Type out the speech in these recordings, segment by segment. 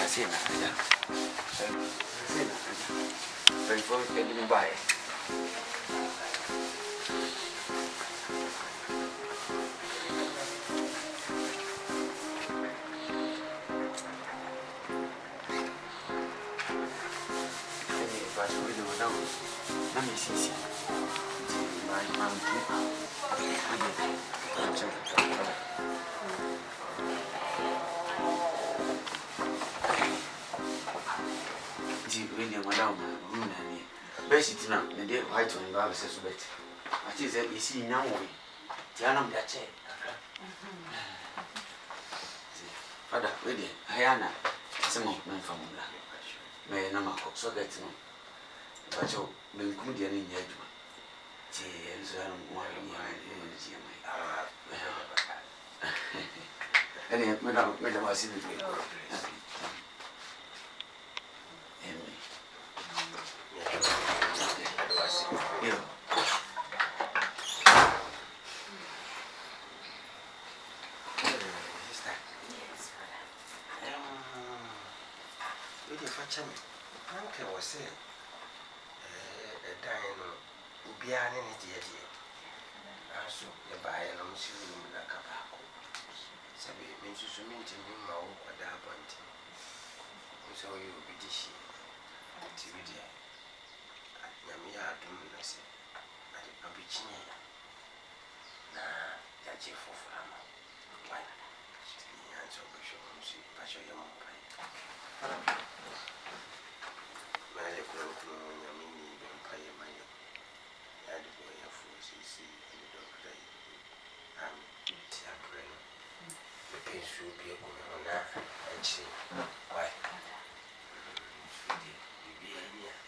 see now. Before you can buy it. Let me see. My monkey. Madam, best now, the day white one, Baba says, but I think you see now, Tianam that chair. Father, ready, Hyana, some of my family. May Nama so get no. But you been good in the edge. Tea and so I'm worrying you. Any Madam, I see the Uncle was saying, a dying Ubian in it yet. Also, the buy an omsum like a paco. Sabi means you mean to me, my own point. So you will be dishy. TV. Yamia, I say, I'll be chinny. Nah, that's it for Fama. Why? She answered, but she was your young pie. My little Yamini vampire money. I had to go here for CC and the doctor. Tiabrain. The pain should be a good one. And she, why? You be here.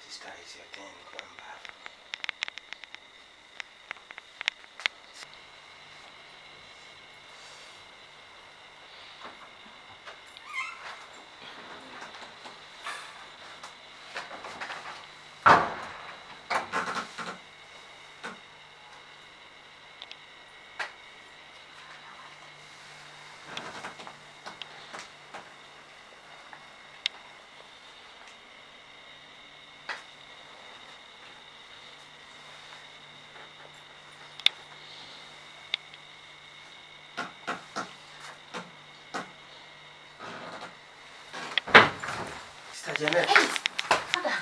Sister is your thing, grandpa. Janet. Hey, Father.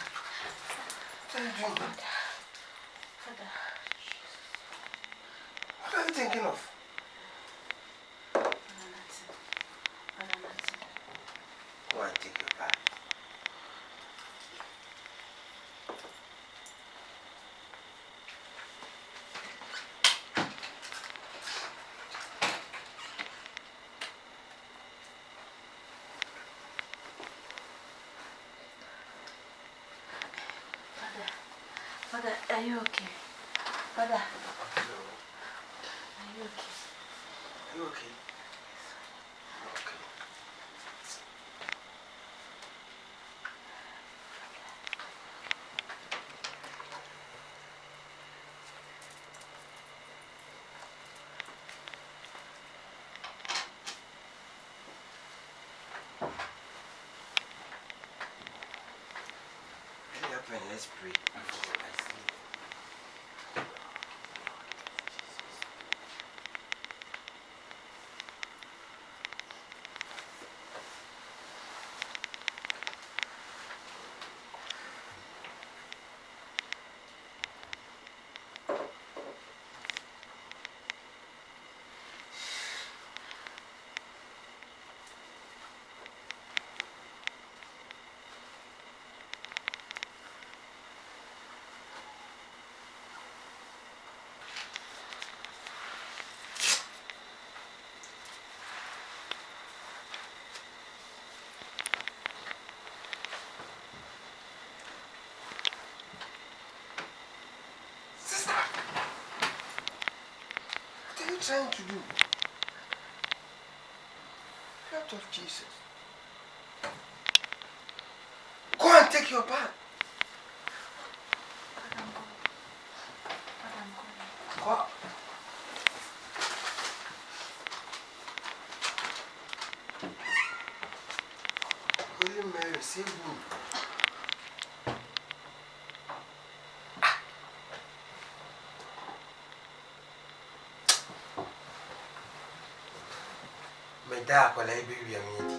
What are you doing? Father. What are you thinking of? Nothing. Go and take your bath. Father, are you okay? Father? No. Are you okay? Are you okay? Okay. Hurry up and let's pray before I sleep. trying to do? Blood of Jesus. Go and take your bath. Go. Holy Mary, say good. Me da akwala ebe wi am